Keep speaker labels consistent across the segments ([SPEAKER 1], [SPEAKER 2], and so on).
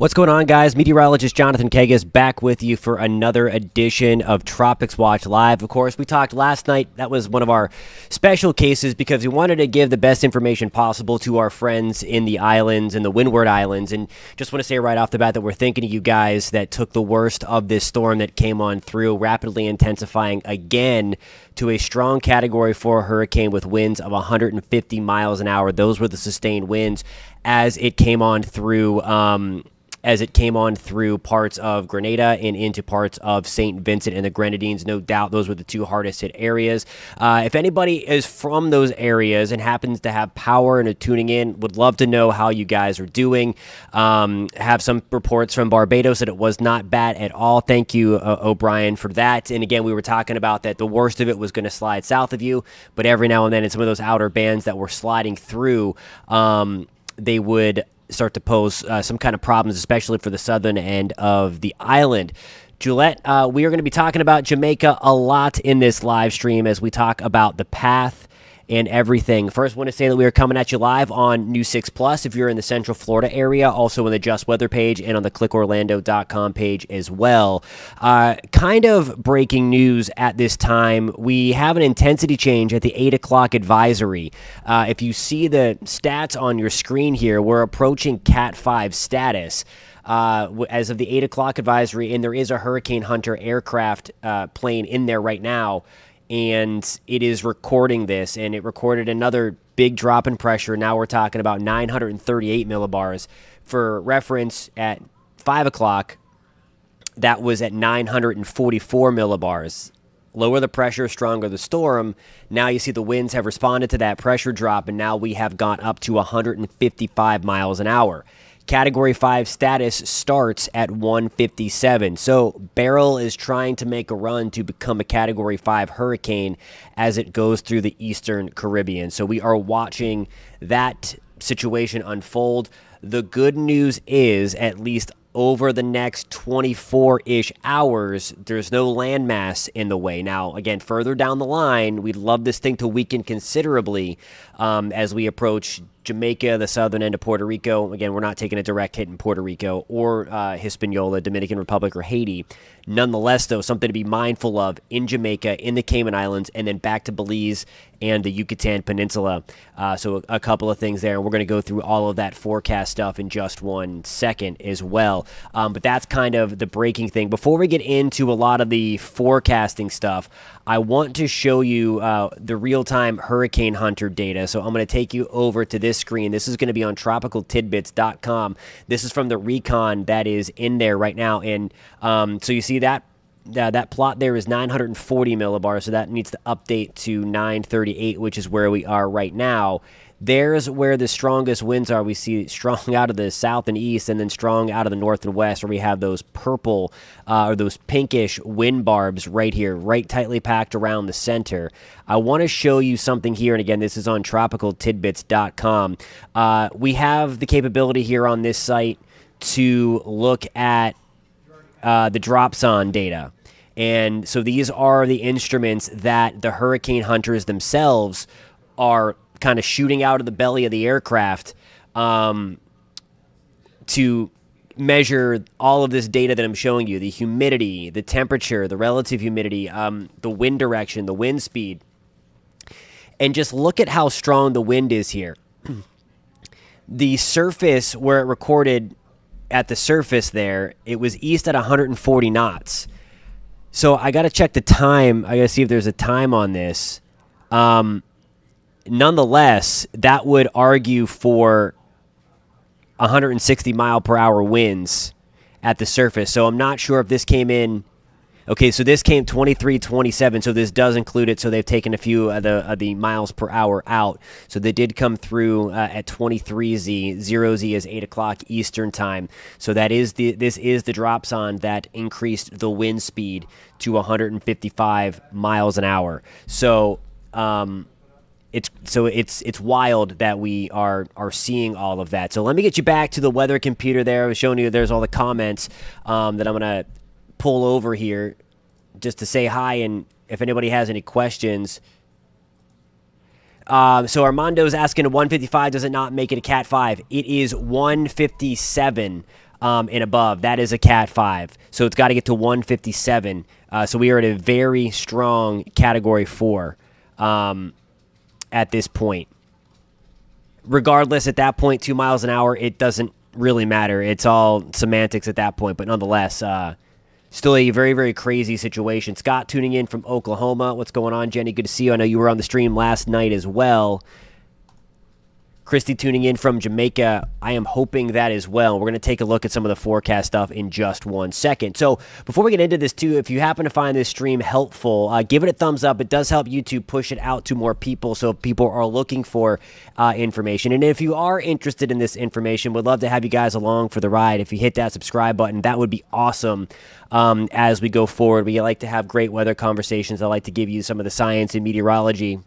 [SPEAKER 1] What's going on, guys? Meteorologist Jonathan Kagas back with you for another edition of Tropics Watch Live. Of course, we talked last night. That was one of our special cases because we wanted to give the best information possible to our friends in the islands, in the Windward Islands. And just want to say right off the bat that we're thinking of you guys that took the worst of this storm that came on through, rapidly intensifying again to a strong Category 4 hurricane with winds of 150 miles an hour. Those were the sustained winds as it came on through parts of Grenada and into parts of St. Vincent and the Grenadines. No doubt those were the two hardest hit areas. If anybody is from those areas and happens to have power and are tuning in, would love to know how you guys are doing. Have some reports from Barbados that it was not bad at all. Thank you, O'Brien, for that. And again, we were talking about that the worst of it was going to slide south of you, but every now and then in some of those outer bands that were sliding through, they would start to pose some kind of problems, especially for the southern end of the island. Juliet, we are going to be talking about Jamaica a lot in this live stream as we talk about the path and everything. First, I want to say that we are coming at you live on News 6 Plus if you're in the Central Florida area, also on the Just Weather page and on the clickorlando.com page as well. Kind of breaking news at this time. We have an intensity change at the 8 o'clock advisory. If you see the stats on your screen here, we're approaching Cat 5 status. As of the 8 o'clock advisory, and there is a Hurricane Hunter aircraft plane in there right now, and it is recording this, and it recorded another big drop in pressure. Now we're talking about 938 millibars. For reference, at 5 o'clock, that was at 944 millibars. Lower the pressure, stronger the storm. Now you see the winds have responded to that pressure drop, and now we have gone up to 155 miles an hour. Category 5 status starts at 157. So Beryl is trying to make a run to become a Category 5 hurricane as it goes through the Eastern Caribbean. So we are watching that situation unfold. The good news is, at least over the next 24-ish hours, there's no landmass in the way. Now, again, further down the line, we'd love this thing to weaken considerably as we approach Jamaica, the southern end of Puerto Rico. Again, we're not taking a direct hit in Puerto Rico or Hispaniola, Dominican Republic, or Haiti. Nonetheless, though, something to be mindful of in Jamaica, in the Cayman Islands, and then back to Belize and the Yucatan Peninsula. So a couple of things there. We're going to go through all of that forecast stuff in just 1 second as well. But that's kind of the breaking thing. Before we get into a lot of the forecasting stuff, I want to show you the real-time Hurricane Hunter data. So I'm going to take you over to this screen. This is going to be on tropicaltidbits.com. This is from the recon that is in there right now. And so you see that that plot there is 940 millibars, so that needs to update to 938, which is where we are right now. There's where the strongest winds are. We see strong out of the south and east, and then strong out of the north and west, where we have those purple or those pinkish wind barbs right here, right tightly packed around the center. I want to show you something here, and again, this is on tropicaltidbits.com. We have the capability here on this site to look at the dropson data. And so these are the instruments that the hurricane hunters themselves are kind of shooting out of the belly of the aircraft to measure all of this data that I'm showing you, the humidity, the temperature, the relative humidity, the wind direction, the wind speed. And just look at how strong the wind is here. The surface where it recorded at the surface there, it was east at 140 knots. So I got to check the time. I got to see if there's a time on this. Nonetheless, that would argue for 160 mile per hour winds at the surface. So I'm not sure if this came in. Okay, so this came 23-27, so this does include it. So they've taken a few of the miles per hour out. So they did come through at 23Z. 0Z is 8 o'clock Eastern time. So this is the dropson that increased the wind speed to 155 miles an hour. So it's wild that we are seeing all of that. So let me get you back to the weather computer there. I was showing you there's all the comments that I'm going to pull over here just to say hi, and if anybody has any questions. So Armando's asking, 155, does it not make it a Cat 5? It is 157. and above. That is a Cat 5. So it's got to get to 157. So we are at a very strong Category 4 at this point. Regardless, at that point, 2 miles an hour, it doesn't really matter. It's all semantics at that point. But nonetheless, still a very, very crazy situation. Scott tuning in from Oklahoma. What's going on, Jenny? Good to see you. I know you were on the stream last night as well. Christy tuning in from Jamaica. I am hoping that as well. We're going to take a look at some of the forecast stuff in just 1 second. So before we get into this too, if you happen to find this stream helpful, give it a thumbs up. It does help YouTube push it out to more people so people are looking for information. And if you are interested in this information, would love to have you guys along for the ride. If you hit that subscribe button, that would be awesome. As we go forward, we like to have great weather conversations. I like to give you some of the science and meteorology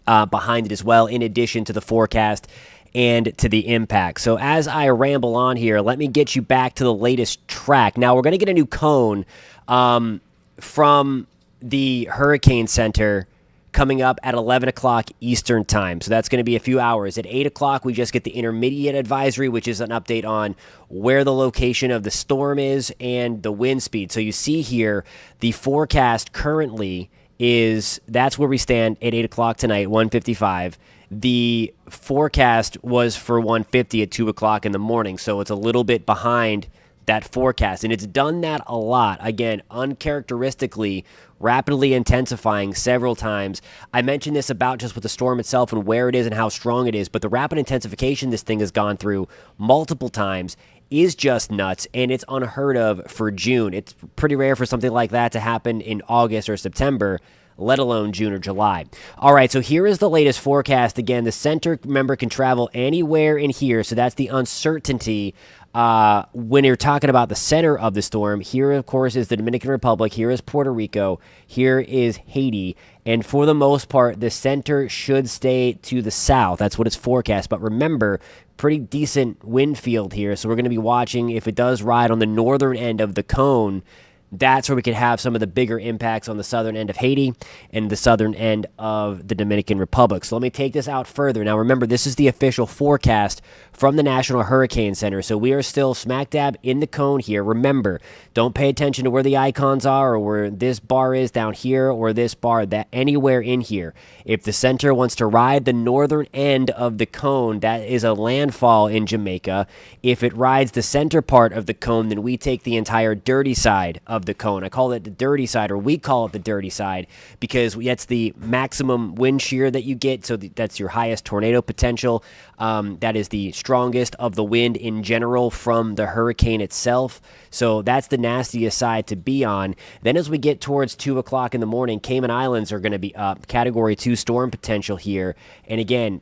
[SPEAKER 1] behind it as well, in addition to the forecast and to the impact. So as I ramble on here, let me get you back to the latest track. Now, we're going to get a new cone from the Hurricane Center coming up at 11 o'clock Eastern time. So that's going to be a few hours. At 8 o'clock, we just get the intermediate advisory, which is an update on where the location of the storm is and the wind speed. So you see here, the forecast currently that's where we stand at 8 o'clock tonight, 1:55. The forecast was for 1:50 at 2 o'clock in the morning, so it's a little bit behind that forecast, and it's done that a lot. Again, uncharacteristically, rapidly intensifying several times. I mentioned this about just with the storm itself and where it is and how strong it is, but the rapid intensification this thing has gone through multiple times is just nuts, and it's unheard of for June. It's pretty rare for something like that to happen in August or September, let alone June or July. All right, so here is the latest forecast. Again, the center, remember, can travel anywhere in here, so that's the uncertainty when you're talking about the center of the storm. Here, of course, is the Dominican Republic. Here is Puerto Rico. Here is Haiti. And for the most part, the center should stay to the south. That's what it's forecast. But remember, pretty decent wind field here. So we're going to be watching if it does ride on the northern end of the cone. That's where we could have some of the bigger impacts on the southern end of Haiti and the southern end of the Dominican Republic. So let me take this out further. Now, remember, this is the official forecast from the National Hurricane Center. So we are still smack dab in the cone here. Remember, don't pay attention to where the icons are or where this bar is down here or this bar, that anywhere in here. If the center wants to ride the northern end of the cone, that is a landfall in Jamaica. If it rides the center part of the cone, then we take the entire dirty side of the cone. I call it the dirty side, or we call it the dirty side, because that's the maximum wind shear that you get. So that's your highest tornado potential. That is the strongest of the wind in general from the hurricane itself. So that's the nastiest side to be on. Then as we get towards 2 o'clock in the morning, Cayman Islands are going to be up. Category 2 storm potential here. And again,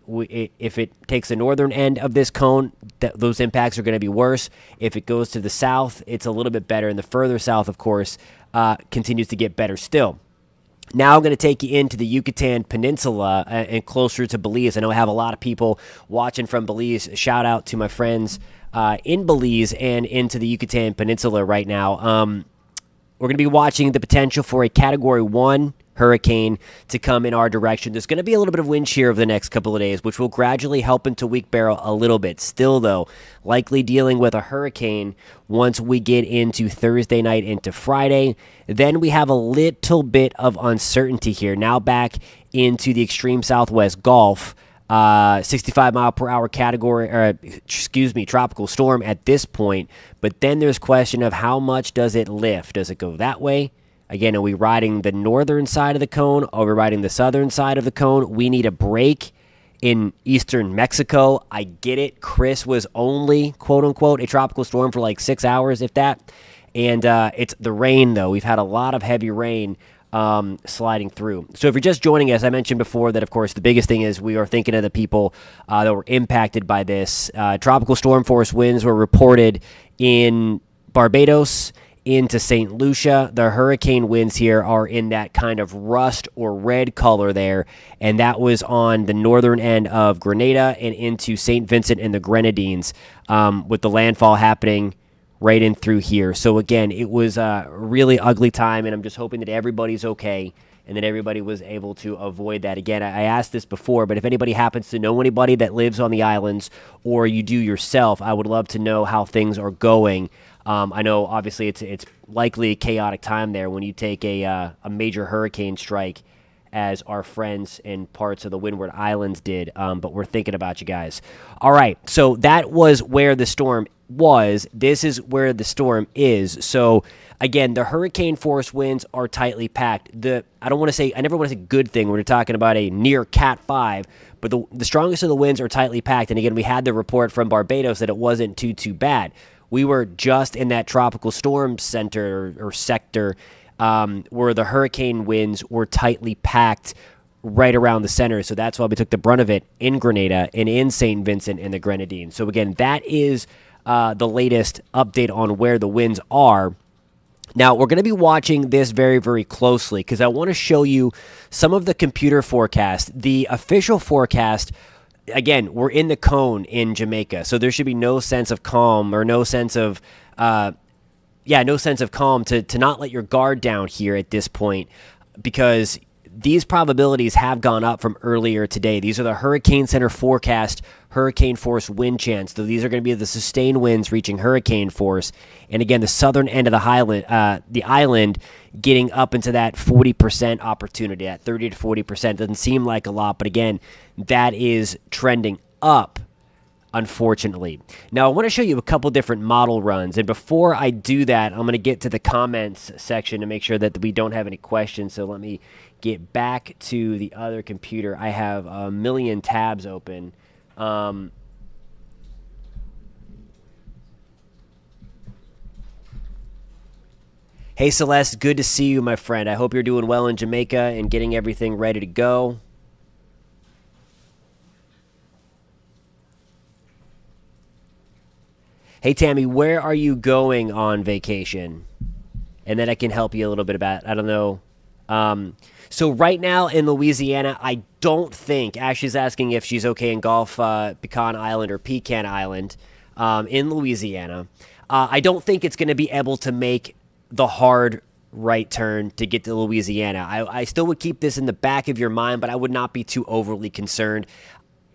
[SPEAKER 1] if it takes the northern end of this cone, those impacts are going to be worse. If it goes to the south, it's a little bit better. And the further south, of course, continues to get better still. Now I'm going to take you into the Yucatan Peninsula and closer to Belize. I know I have a lot of people watching from Belize. Shout out to my friends in Belize and into the Yucatan Peninsula right now. We're going to be watching the potential for a Category 1 hurricane to come in our direction. There's going to be a little bit of wind shear over the next couple of days, which will gradually help into weak Beryl a little bit. Still, though, likely dealing with a hurricane once we get into Thursday night into Friday. Then we have a little bit of uncertainty here. Now back into the extreme southwest Gulf. 65 mile per hour tropical storm at this point. But then there's question of how much does it lift? Does it go that way? Again, are we riding the northern side of the cone? Are we riding the southern side of the cone? We need a break in eastern Mexico. I get it. Chris was only, quote unquote, a tropical storm for like 6 hours, if that. And it's the rain, though. We've had a lot of heavy rain sliding through. So if you're just joining us, I mentioned before that, of course, the biggest thing is we are thinking of the people that were impacted by this. Tropical storm force winds were reported in Barbados into St. Lucia. The hurricane winds here are in that kind of rust or red color there, and that was on the northern end of Grenada and into St. Vincent and the Grenadines, with the landfall happening right in through here. So again, it was a really ugly time, and I'm just hoping that everybody's okay and that everybody was able to avoid that. Again, I asked this before, but if anybody happens to know anybody that lives on the islands or you do yourself, I would love to know how things are going. I know obviously it's likely a chaotic time there when you take a major hurricane strike, as our friends in parts of the Windward Islands did, but we're thinking about you guys. All right, so that was where the storm was. This is where the storm is. So again, the hurricane force winds are tightly packed. I never want to say good thing when we're talking about a near Cat 5, but the strongest of the winds are tightly packed. And again, we had the report from Barbados that it wasn't too bad. We were just in that tropical storm center or sector, where the hurricane winds were tightly packed right around the center. So that's why we took the brunt of it in Grenada and in St. Vincent and the Grenadines. So again, that is the latest update on where the winds are. Now, we're going to be watching this very, very closely because I want to show you some of the computer forecast. The official forecast, again, we're in the cone in Jamaica, so there should be no sense of calm or no sense of calm to not let your guard down here at this point, because these probabilities have gone up from earlier today. These are the Hurricane Center forecast hurricane force wind chance. So these are going to be the sustained winds reaching hurricane force. And again, the southern end of the island getting up into that 40% opportunity, at 30 to 40%. Doesn't seem like a lot, but again, that is trending up, unfortunately. Now, I want to show you a couple different model runs. And before I do that, I'm going to get to the comments section to make sure that we don't have any questions. So let me get back to the other computer. I have a million tabs open. Hey, Celeste, good to see you, my friend. I hope you're doing well in Jamaica and getting everything ready to go. Hey, Tammy, where are you going on vacation? And then I can help you a little bit about, I don't know. So right now in Louisiana, I don't think, Ashley's asking if she's okay in Gulf Pecan Island or Pecan Island in Louisiana. I don't think it's going to be able to make the hard right turn to get to Louisiana. I still would keep this in the back of your mind, but I would not be too overly concerned.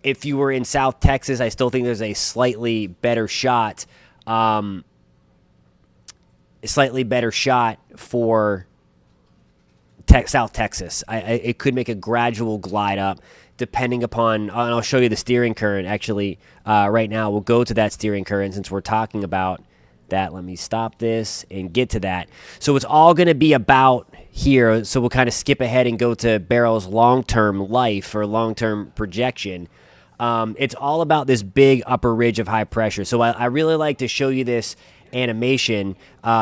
[SPEAKER 1] If you were in South Texas, I still think there's a slightly better shot. For South Texas. It could make a gradual glide up depending upon, and I'll show you the steering current actually right now. We'll go to that steering current since we're talking about that. Let me stop this and get to that. So it's all going to be about here. So we'll kind of skip ahead and go to Beryl's long-term life or long-term projection. It's all about this big upper ridge of high pressure. So I really like to show you this animation,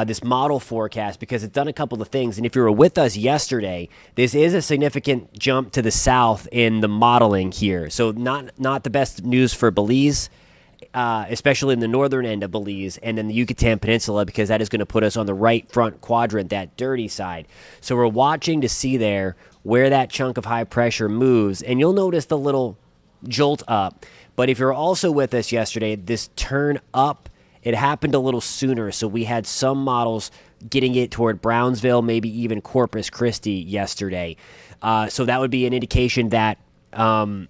[SPEAKER 1] this model forecast, because it's done a couple of things. And if you were with us yesterday, this is a significant jump to the south in the modeling here. So not the best news for Belize, especially in the northern end of Belize and then the Yucatan Peninsula, because that is going to put us on the right front quadrant, that dirty side. So we're watching to see there where that chunk of high pressure moves, and you'll notice the little jolt up. But if you're also with us yesterday, this turn up, it happened a little sooner, so we had some models getting it toward Brownsville, maybe even Corpus Christi yesterday. So that would be an indication that the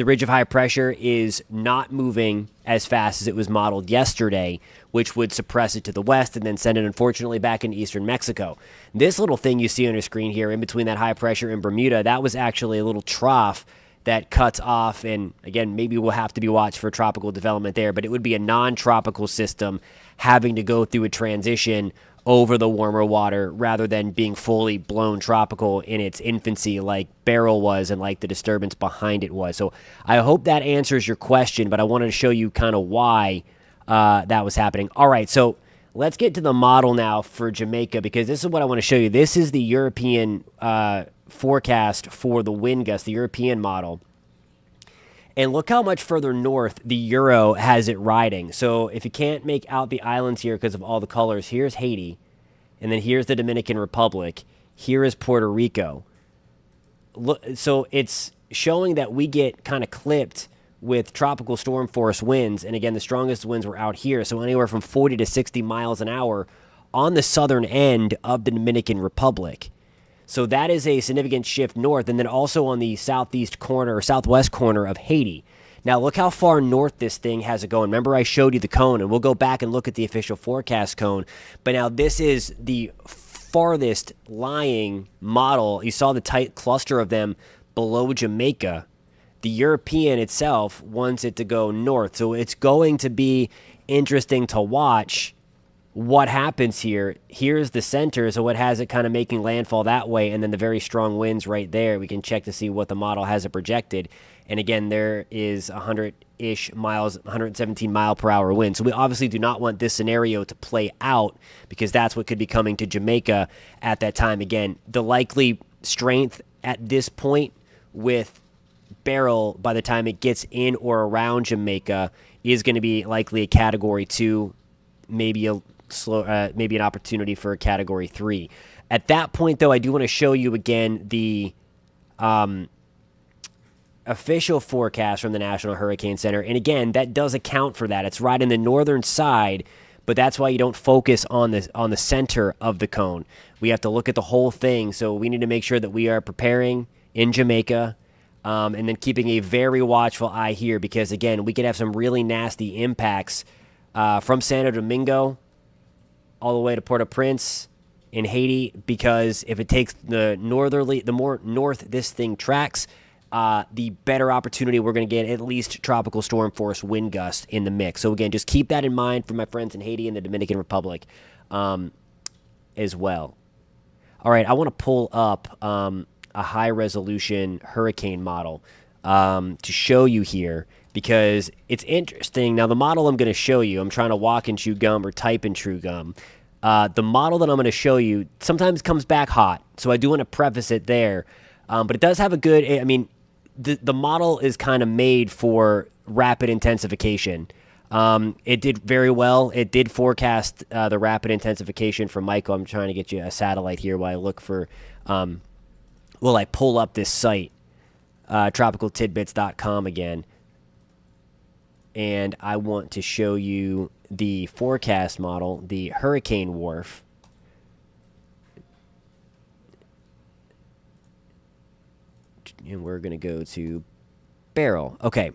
[SPEAKER 1] ridge of high pressure is not moving as fast as it was modeled yesterday, which would suppress it to the west and then send it, unfortunately, back into eastern Mexico. This little thing you see on your screen here in between that high pressure and Bermuda, that was actually a little trough that cuts off, and again, maybe we'll have to be watched for tropical development there, but it would be a non-tropical system having to go through a transition over the warmer water rather than being fully blown tropical in its infancy like Beryl was and like the disturbance behind it was. So I hope that answers your question, but I wanted to show you kind of why that was happening. All right, so let's get to the model now for Jamaica, because this is what I want to show you. This is the European forecast for the wind gust, the European model. And look how much further north the Euro has it riding. So if you can't make out the islands here because of all the colors, here's Haiti, and then here's the Dominican Republic. Here is Puerto Rico. Look, so it's showing that we get kind of clipped with tropical storm force winds. And again, the strongest winds were out here, so anywhere from 40 to 60 miles an hour on the southern end of the Dominican Republic. So that is a significant shift north, and then also on the southeast corner or southwest corner of Haiti. Now, look how far north this thing has it going. Remember, I showed you the cone, and we'll go back and look at the official forecast cone. But now this is the farthest lying model. You saw the tight cluster of them below Jamaica. The European itself wants it to go north. So it's going to be interesting to watch what happens here. Here's the center, so it has it kind of making landfall that way, and then the very strong winds right there. We can check to see what the model has it projected. And again, there is 100-ish miles, 117 mile per hour wind. So we obviously do not want this scenario to play out because that's what could be coming to Jamaica at that time. Again, the likely strength at this point with Beryl, by the time it gets in or around Jamaica, is going to be likely a Category 2, maybe a slow, maybe an opportunity for a Category 3. At that point, though, I do want to show you again the official forecast from the National Hurricane Center. And again, that does account for that. It's right in the northern side, but that's why you don't focus on the center of the cone. We have to look at the whole thing. So we need to make sure that we are preparing in Jamaica, and then keeping a very watchful eye here, because again, we could have some really nasty impacts from Santo Domingo all the way to Port-au-Prince in Haiti, because if it takes the more north this thing tracks, the better opportunity we're going to get at least tropical storm force wind gusts in the mix. So again, just keep that in mind for my friends in Haiti and the Dominican Republic as well. All right, I want to pull up a high-resolution hurricane model to show you here, because it's interesting. Now, the model I'm going to show you, I'm trying to walk and chew gum or type and chew gum. The model that I'm going to show you sometimes comes back hot, so I do want to preface it there. But it does have a good, I mean, the model is kind of made for rapid intensification. It did very well. It did forecast the rapid intensification for Michael. I'm trying to get you a satellite here while I look for, I pull up this site, tropicaltidbits.com again. And I want to show you the forecast model, the hurricane wharf. And we're going to go to Beryl. Okay,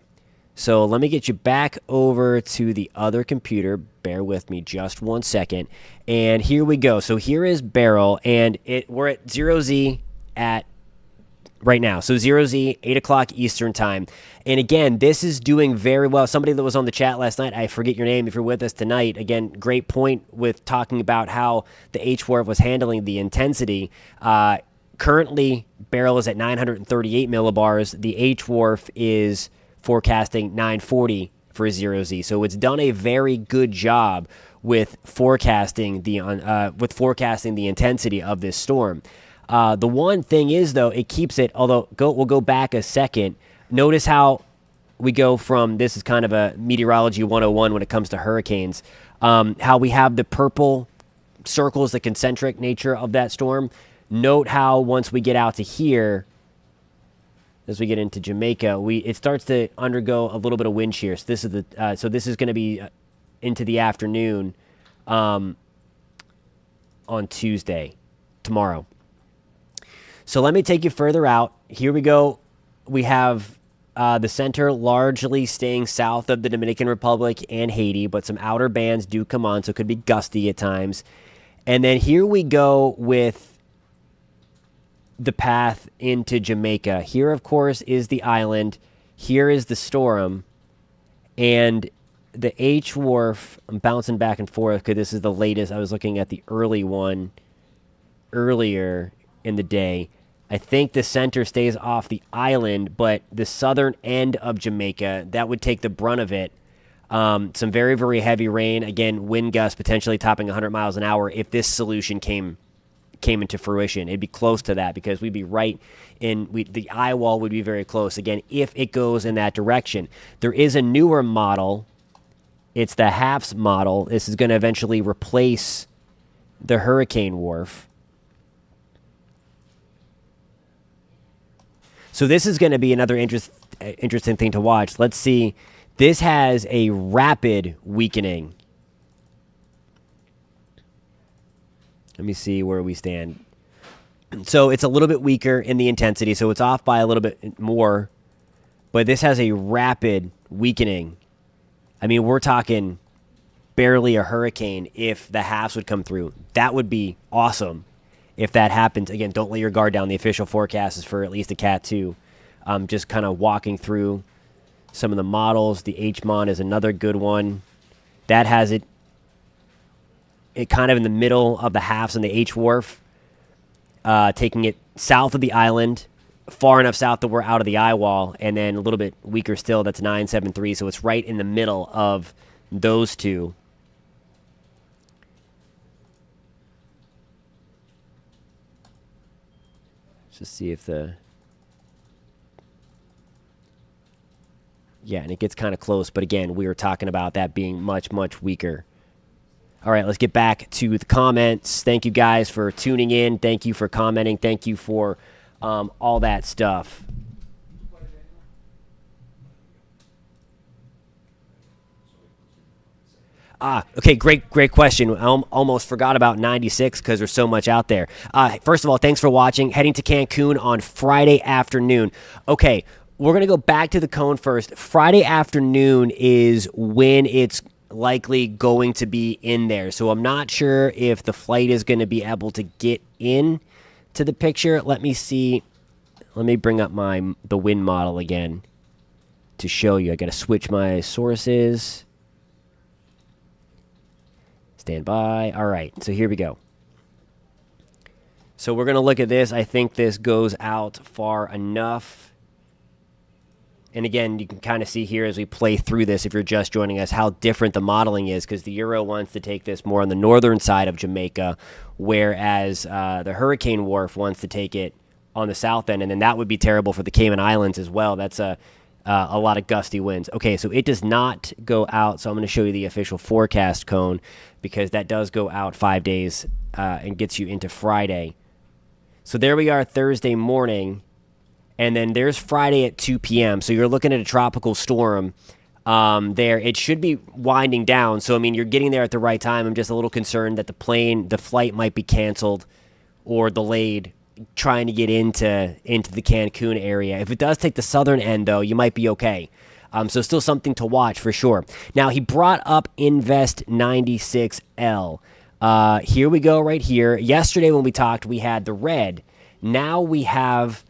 [SPEAKER 1] so let me get you back over to the other computer. Bear with me just 1 second. And here we go. So here is Beryl, and we're at 0Z at right now. So 0Z, 8 o'clock Eastern time. And again, this is doing very well. Somebody that was on the chat last night, I forget your name if you're with us tonight. Again, great point with talking about how the H-Wharf was handling the intensity. Currently, Beryl is at 938 millibars. The H-Wharf is forecasting 940 for 0Z. So it's done a very good job with forecasting the intensity of this storm. The one thing is, though, it keeps it, although we'll go back a second. Notice how we go from, this is kind of a meteorology 101 when it comes to hurricanes, how we have the purple circles, the concentric nature of that storm. Note how once we get out to here, as we get into Jamaica, it starts to undergo a little bit of wind shear. So this is going to be into the afternoon on Tuesday, tomorrow. So let me take you further out. Here we go. We have the center largely staying south of the Dominican Republic and Haiti, but some outer bands do come on, so it could be gusty at times. And then here we go with the path into Jamaica. Here, of course, is the island. Here is the storm. And the H-Wharf, I'm bouncing back and forth because this is the latest. I was looking at the early one earlier in the day. I think the center stays off the island, but the southern end of Jamaica, that would take the brunt of it. Some very, very heavy rain. Again, wind gusts potentially topping 100 miles an hour if this solution came into fruition. It'd be close to that because we'd be right in, the eye wall would be very close, again, if it goes in that direction. There is a newer model. It's the HAPS model. This is going to eventually replace the hurricane wharf. So this is going to be another interesting thing to watch. Let's see. This has a rapid weakening. Let me see where we stand. So it's a little bit weaker in the intensity, so it's off by a little bit more. But this has a rapid weakening. I mean, we're talking barely a hurricane if the halves would come through. That would be awesome if that happens. Again, don't let your guard down. The official forecast is for at least a Cat 2. Just kind of walking through some of the models. The HMON is another good one. That has it kind of in the middle of the halves on the H-Wharf, taking it south of the island, far enough south that we're out of the eye wall, and then a little bit weaker still, that's 973, so it's right in the middle of those two. Let's just see if the... Yeah, and it gets kind of close, but again, we were talking about that being much, much weaker. All right, let's get back to the comments. Thank you guys for tuning in. Thank you for commenting. Thank you for all that stuff. Okay, great question. I almost forgot about 96 because there's so much out there. First of all, thanks for watching. Heading to Cancun on Friday afternoon. Okay, we're going to go back to the cone first. Friday afternoon is when it's likely going to be in there. So I'm not sure if the flight is going to be able to get in to the picture. Let me see. Let me bring up the wind model again to show you. I got to switch my sources. Stand by. All right, so here we go. So we're going to look at this. I think this goes out far enough. And again, you can kind of see here as we play through this, if you're just joining us, how different the modeling is, because the Euro wants to take this more on the northern side of Jamaica, whereas the Hurricane Wharf wants to take it on the south end, and then that would be terrible for the Cayman Islands as well. That's a lot of gusty winds. Okay, so it does not go out, so I'm going to show you the official forecast cone, because that does go out 5 days and gets you into Friday. So there we are Thursday morning. And then there's Friday at 2 p.m. So you're looking at a tropical storm there. It should be winding down. So, I mean, you're getting there at the right time. I'm just a little concerned that the flight might be canceled or delayed trying to get into the Cancun area. If it does take the southern end, though, you might be okay. So still something to watch for sure. Now, he brought up Invest 96L. Here we go right here. Yesterday when we talked, we had the red. Now we have...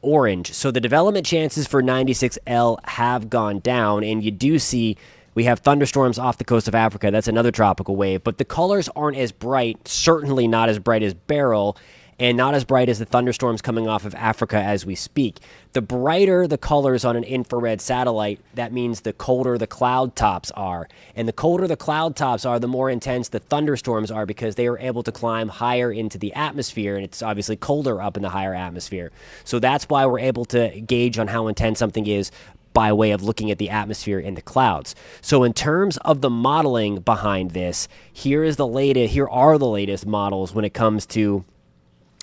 [SPEAKER 1] orange. So the development chances for 96L have gone down, and you do see we have thunderstorms off the coast of Africa. That's another tropical wave, but the colors aren't as bright, certainly not as bright as Beryl, and not as bright as the thunderstorms coming off of Africa as we speak. The brighter the colors on an infrared satellite, that means the colder the cloud tops are. And the colder the cloud tops are, the more intense the thunderstorms are, because they are able to climb higher into the atmosphere, and it's obviously colder up in the higher atmosphere. So that's why we're able to gauge on how intense something is by way of looking at the atmosphere in the clouds. So in terms of the modeling behind this, here are the latest models when it comes to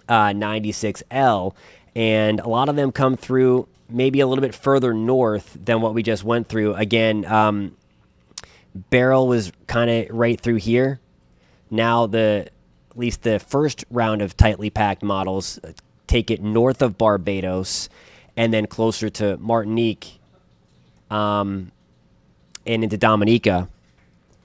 [SPEAKER 1] 96L, and a lot of them come through maybe a little bit further north than what we just went through. Again, Beryl was kind of right through here. Now at least the first round of tightly packed models take it north of Barbados and then closer to Martinique and into Dominica.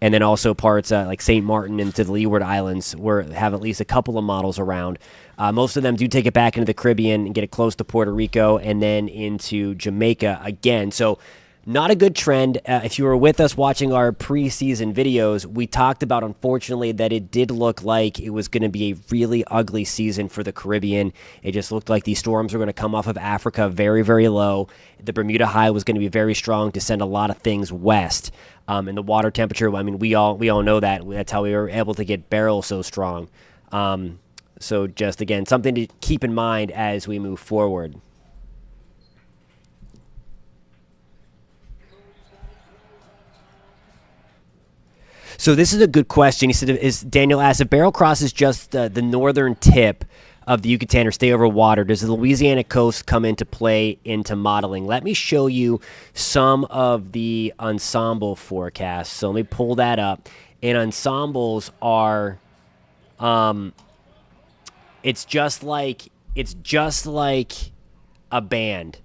[SPEAKER 1] And then also parts like St. Martin and to the Leeward Islands have at least a couple of models around. Most of them do take it back into the Caribbean and get it close to Puerto Rico and then into Jamaica again. So not a good trend. If you were with us watching our preseason videos, we talked about, unfortunately, that it did look like it was going to be a really ugly season for the Caribbean. It just looked like these storms were going to come off of Africa very, very low. The Bermuda High was going to be very strong to send a lot of things west. And the water temperature, I mean, we all know that. That's how we were able to get Beryl so strong. So just, again, something to keep in mind as we move forward. So this is a good question. He said, Daniel asked, if Beryl crosses just the northern tip of the Yucatan or stay over water, does the Louisiana coast come into play into modeling? Let me show you some of the ensemble forecasts. So let me pull that up. And ensembles are, it's just like a band.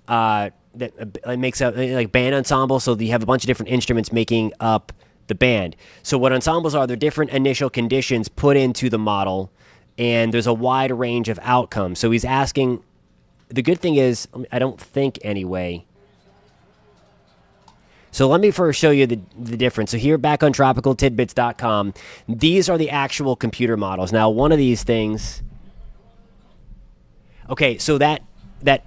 [SPEAKER 1] That it makes a like band ensemble. So you have a bunch of different instruments making up the band. So what ensembles are, they're different initial conditions put into the model, and there's a wide range of outcomes. So he's asking. The good thing is, I don't think anyway. So let me first show you the difference. So here back on tropicaltidbits.com, these are the actual computer models. Now, one of these things. Okay, so that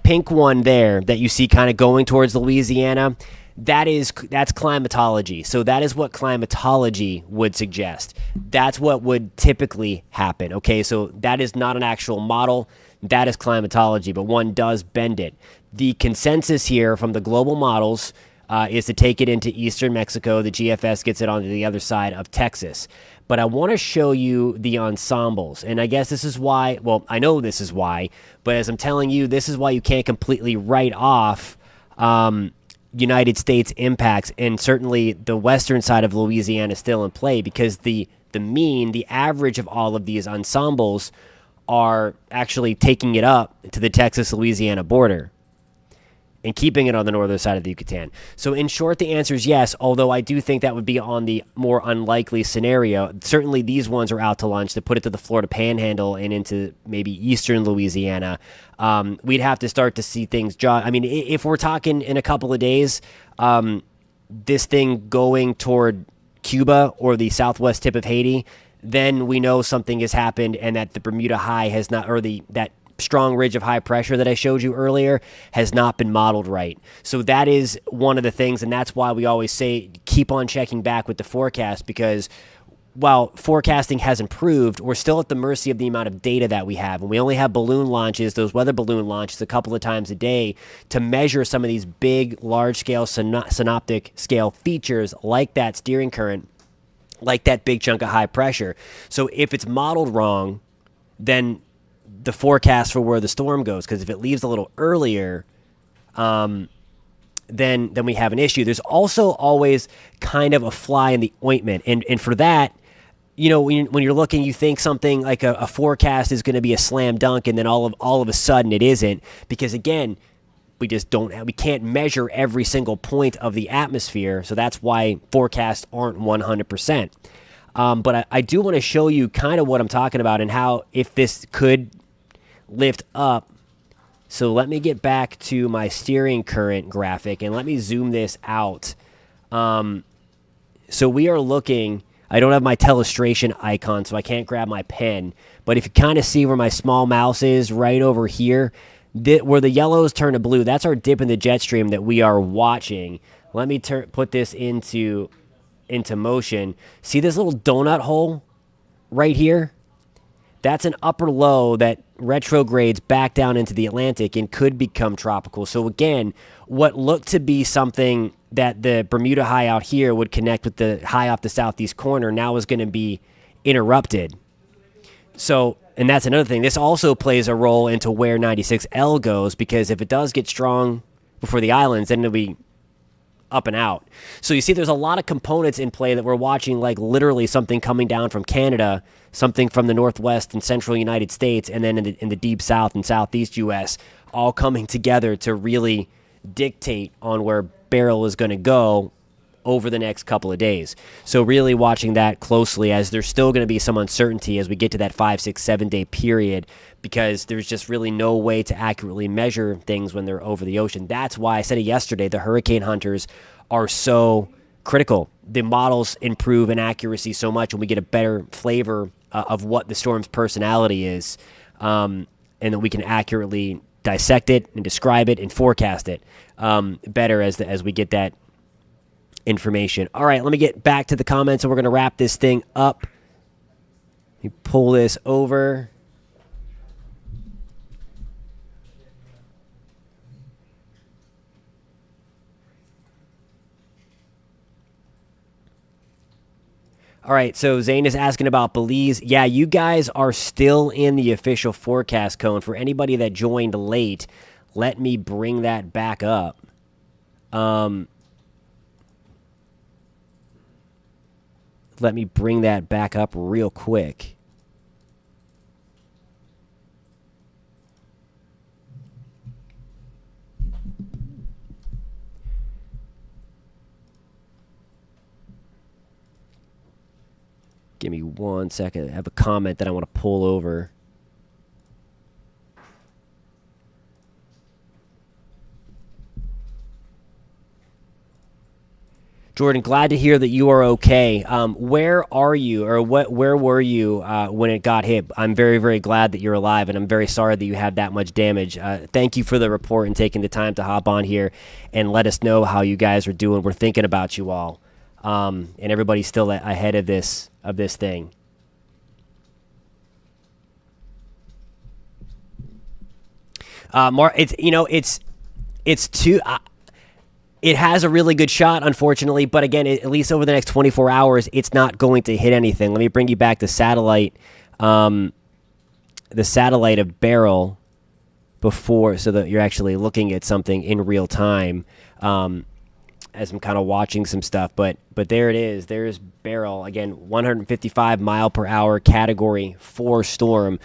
[SPEAKER 1] pink one there that you see kind of going towards Louisiana, that's climatology. So that is what climatology would suggest. That's what would typically happen. Okay, so that is not an actual model. That is climatology, but one does bend it. The consensus here from the global models is to take it into eastern Mexico. The GFS gets it onto the other side of Texas. But I want to show you the ensembles. And I guess this is why, well, I know this is why, but as I'm telling you, this is why you can't completely write off United States impacts. And certainly the western side of Louisiana is still in play, because the mean, the average of all of these ensembles are actually taking it up to the Texas-Louisiana border and keeping it on the northern side of the Yucatan. So in short, the answer is yes, although I do think that would be on the more unlikely scenario. Certainly these ones are out to lunch. To put it to the Florida Panhandle and into maybe eastern Louisiana, we'd have to start to see things jog. I mean, if we're talking in a couple of days, this thing going toward Cuba or the southwest tip of Haiti, then we know something has happened and that the Bermuda High has not, or that strong ridge of high pressure that I showed you earlier has not been modeled right. So that is one of the things, and that's why we always say keep on checking back with the forecast, because while forecasting has improved, we're still at the mercy of the amount of data that we have. And we only have balloon launches, those weather balloon launches, a couple of times a day to measure some of these big, large-scale synoptic scale features like that steering current, like that big chunk of high pressure. So if it's modeled wrong, then the forecast for where the storm goes, because if it leaves a little earlier, then we have an issue. There's also always kind of a fly in the ointment, and for that, you know, when you're looking, you think something like a forecast is going to be a slam dunk, and then all of a sudden it isn't, because again, we can't measure every single point of the atmosphere, so that's why forecasts aren't 100%. But I do want to show you kind of what I'm talking about and how, if this could lift up. So let me get back to my steering current graphic and let me zoom this out. So we are looking, I don't have my telestration icon, so I can't grab my pen, but if you kind of see where my small mouse is right over here, where the yellows turn to blue, that's our dip in the jet stream that we are watching. Let me put this into motion. See this little donut hole right here? That's an upper low that retrogrades back down into the Atlantic and could become tropical. So again, what looked to be something that the Bermuda High out here would connect with the high off the southeast corner now is going to be interrupted. So, and that's another thing. This also plays a role into where 96L goes, because if it does get strong before the islands, then it'll be up and out. So you see there's a lot of components in play that we're watching, like literally something coming down from Canada, something from the northwest and central United States, and then in the deep south and southeast U.S., all coming together to really dictate on where Beryl is going to go over the next couple of days. So really watching that closely, as there's still going to be some uncertainty as we get to that 5, 6, 7 day period, because there's just really no way to accurately measure things when they're over the ocean. That's why I said it yesterday, the hurricane hunters are so critical. The models improve in accuracy so much, and we get a better flavor of what the storm's personality is, and then we can accurately dissect it and describe it and forecast it better as we get that information. All right, let me get back to the comments, and we're going to wrap this thing up. Let me pull this over. All right, so Zane is asking about Belize. Yeah, you guys are still in the official forecast cone. For anybody that joined late, let me bring that back up. Let me bring that back up real quick. Give me 1 second. I have a comment that I want to pull over. Jordan, glad to hear that you are okay. Where are you, or where were you when it got hit? I'm very, very glad that you're alive, and I'm very sorry that you had that much damage. Thank you for the report and taking the time to hop on here and let us know how you guys are doing. We're thinking about you all, and everybody's still ahead of this thing. It's too. It has a really good shot, unfortunately, but again, at least over the next 24 hours, it's not going to hit anything. Let me bring you back the satellite of Beryl before, so that you're actually looking at something in real time as I'm kind of watching some stuff. But there it is. There's Beryl again, 155 mile per hour, Category 4 storm.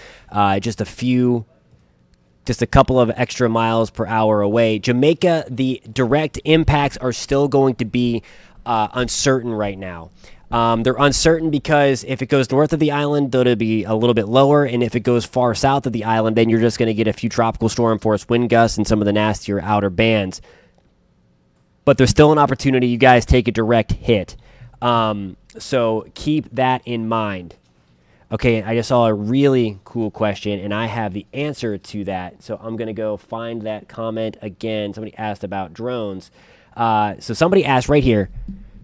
[SPEAKER 1] Just a couple of extra miles per hour away. Jamaica, the direct impacts are still going to be uncertain right now. They're uncertain because if it goes north of the island, it'll be a little bit lower, and if it goes far south of the island, then you're just going to get a few tropical storm force wind gusts and some of the nastier outer bands. But there's still an opportunity you guys take a direct hit. So keep that in mind. Okay, I just saw a really cool question, and I have the answer to that. So I'm going to go find that comment again. Somebody asked about drones. So somebody asked right here,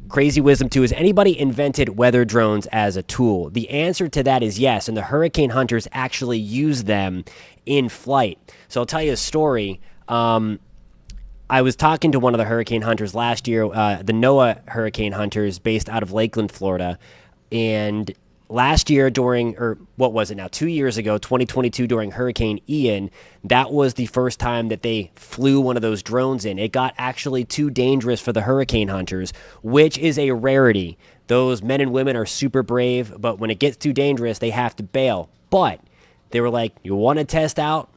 [SPEAKER 1] Crazy Wisdom 2, has anybody invented weather drones as a tool? The answer to that is yes, and the hurricane hunters actually use them in flight. So I'll tell you a story. I was talking to one of the hurricane hunters last year, the NOAA hurricane hunters based out of Lakeland, Florida, and last year 2 years ago, 2022, during Hurricane Ian, that was the first time that they flew one of those drones in. It got actually too dangerous for the hurricane hunters, which is a rarity. Those men and women are super brave, but when it gets too dangerous, they have to bail. But they were like, you want to test out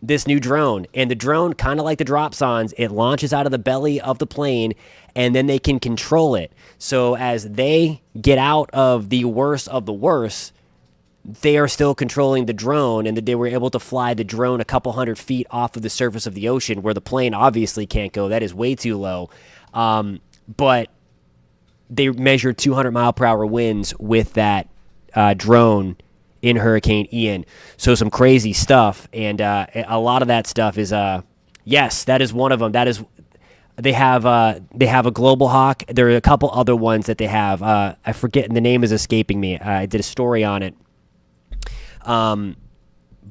[SPEAKER 1] this new drone? And the drone, kind of like the dropsons, it launches out of the belly of the plane, and then they can control it. So as they get out of the worst of the worst, they are still controlling the drone, and that they were able to fly the drone a couple hundred feet off of the surface of the ocean, where the plane obviously can't go. That is way too low. But they measured 200 mile per hour winds with that drone in Hurricane Ian. So some crazy stuff, and a lot of that stuff is yes, that is one of them. That is, they have a Global Hawk. There are a couple other ones that they have. I forget, the name is escaping me. I did a story on it.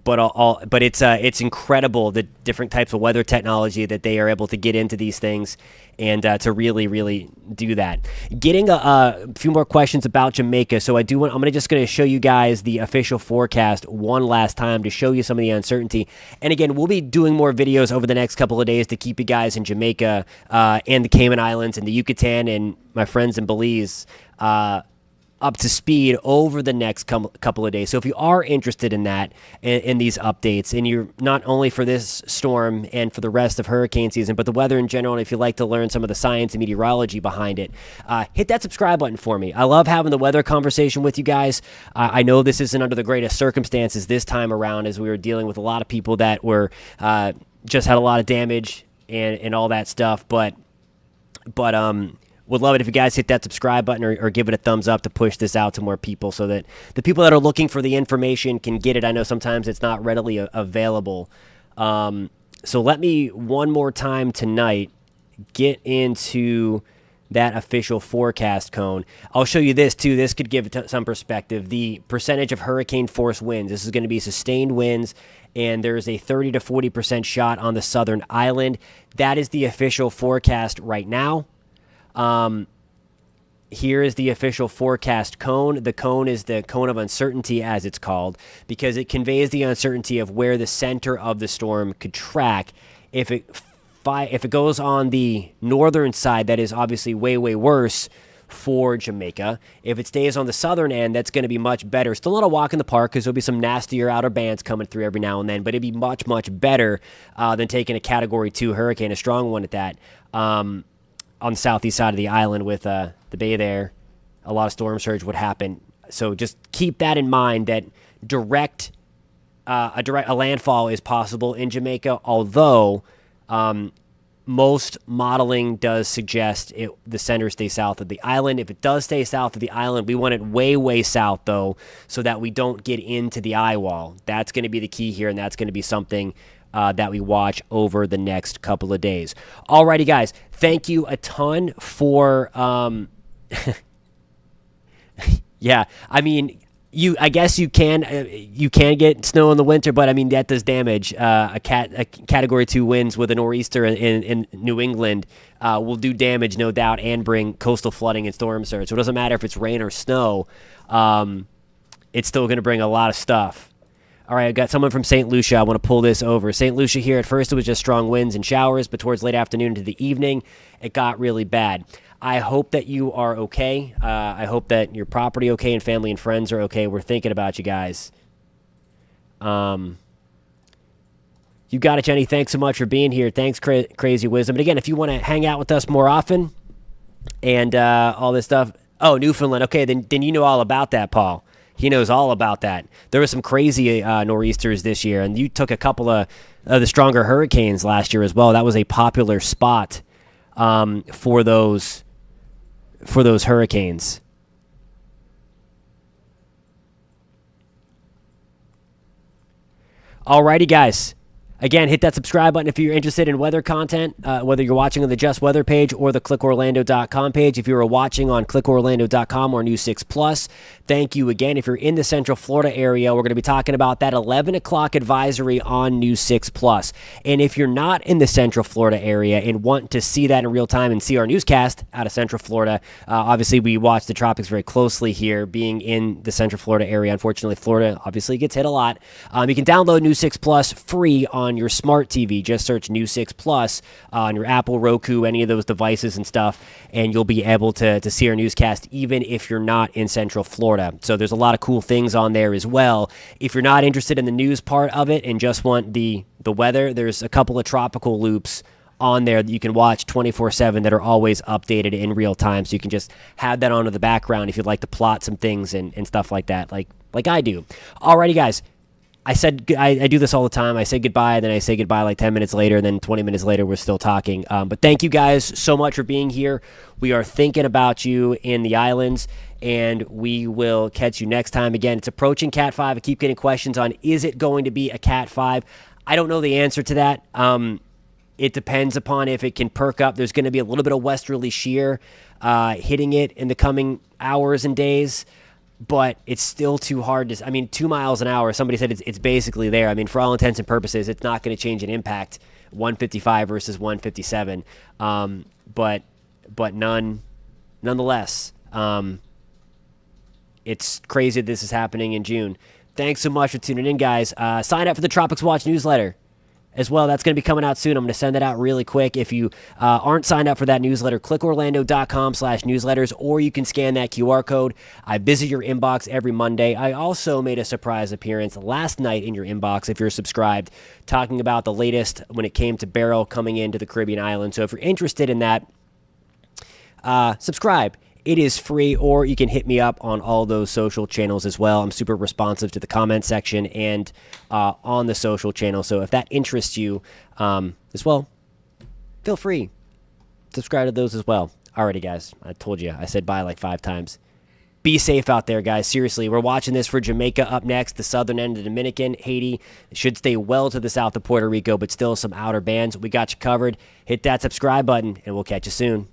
[SPEAKER 1] But it's incredible, the different types of weather technology that they are able to get into these things, and to really do that. Getting a few more questions about Jamaica. So I'm just going to show you guys the official forecast one last time to show you some of the uncertainty. And again, we'll be doing more videos over the next couple of days to keep you guys in Jamaica and the Cayman Islands and the Yucatan and my friends in Belize up to speed over the next couple of days. So if you are interested in that, in these updates, and you're not only for this storm and for the rest of hurricane season, but the weather in general, and if you'd like to learn some of the science and meteorology behind it, hit that subscribe button for me. I love having the weather conversation with you guys. I know this isn't under the greatest circumstances this time around, as we were dealing with a lot of people that were just had a lot of damage and all that stuff, but would love it if you guys hit that subscribe button or give it a thumbs up to push this out to more people, so that the people that are looking for the information can get it. I know sometimes it's not readily available. So let me one more time tonight get into that official forecast cone. I'll show you this too. This could give some perspective. The percentage of hurricane force winds. This is going to be sustained winds, and there's a 30 to 40% shot on the southern island. That is the official forecast right now. Here is the official forecast cone. The cone is the cone of uncertainty, as it's called, because it conveys the uncertainty of where the center of the storm could track. If it goes on the northern side, that is obviously way, way worse for Jamaica. If it stays on the southern end, that's going to be much better. Still not a walk in the park because there'll be some nastier outer bands coming through every now and then, but it'd be much, much better than taking a Category 2 hurricane, a strong one at that, on the southeast side of the island with the bay there. A lot of storm surge would happen. So just keep that in mind, that a landfall is possible in Jamaica, although most modeling does suggest the center stays south of the island. If it does stay south of the island, we want it way, way south, though, so that we don't get into the eye wall. That's going to be the key here, and that's going to be something that we watch over the next couple of days. Alrighty, guys. Thank you a ton for... yeah, I mean... I guess you can get snow in the winter, but I mean that does damage. A Category 2 winds with a nor'easter in New England will do damage, no doubt, and bring coastal flooding and storm surge. So it doesn't matter if it's rain or snow; it's still going to bring a lot of stuff. All right, I got someone from St. Lucia. I want to pull this over. St. Lucia here. At first, it was just strong winds and showers, but towards late afternoon into the evening, it got really bad. I hope that you are okay. I hope that your property okay and family and friends are okay. We're thinking about you guys. You got it, Jenny. Thanks so much for being here. Thanks, Crazy Wisdom. And again, if you want to hang out with us more often and all this stuff. Oh, Newfoundland. Okay, then you know all about that, Paul. He knows all about that. There were some crazy nor'easters this year, and you took a couple of the stronger hurricanes last year as well. That was a popular spot for those hurricanes. Alrighty, guys. Again, hit that subscribe button if you're interested in weather content, whether you're watching on the Just Weather page or the clickorlando.com page. If you're watching on clickorlando.com or News 6 Plus, thank you again. If you're in the Central Florida area, we're going to be talking about that 11 o'clock advisory on News 6 Plus. And if you're not in the Central Florida area and want to see that in real time and see our newscast out of Central Florida, obviously we watch the tropics very closely here, being in the Central Florida area. Unfortunately, Florida obviously gets hit a lot. You can download News 6 Plus free on your smart TV. Just search News 6 Plus on your Apple, Roku, any of those devices and stuff, and you'll be able to see our newscast even if you're not in Central Florida. So there's a lot of cool things on there as well. If you're not interested in the news part of it and just want the weather, there's a couple of tropical loops on there that you can watch 24/7 that are always updated in real time. So you can just have that on in the background if you'd like to plot some things and stuff like that, like I do. Alrighty, guys. I do this all the time. I say goodbye, then I say goodbye like 10 minutes later, and then 20 minutes later we're still talking. But thank you guys so much for being here. We are thinking about you in the islands, and we will catch you next time. Again, it's approaching Cat 5. I keep getting questions on, is it going to be a Cat 5? I don't know the answer to that. It depends upon if it can perk up. There's going to be a little bit of westerly shear hitting it in the coming hours and days. But it's still too hard to... I mean, 2 miles an hour, somebody said it's basically there. I mean, for all intents and purposes, it's not going to change an impact, 155 versus 157. But nonetheless, it's crazy that this is happening in June. Thanks so much for tuning in, guys. Sign up for the Tropics Watch newsletter as well. That's going to be coming out soon. I'm going to send that out really quick. If you aren't signed up for that newsletter, clickorlando.com/newsletters, or you can scan that QR code. I visit your inbox every Monday. I also made a surprise appearance last night in your inbox, if you're subscribed, talking about the latest when it came to Beryl coming into the Caribbean island. So if you're interested in that, subscribe. It is free, or you can hit me up on all those social channels as well. I'm super responsive to the comment section and on the social channel. So if that interests you as well, feel free. Subscribe to those as well. Alrighty, guys. I told you. I said bye like 5 times. Be safe out there, guys. Seriously, we're watching this for Jamaica up next, the southern end of the Dominican. Haiti should stay well to the south of Puerto Rico, but still some outer bands. We got you covered. Hit that subscribe button, and we'll catch you soon.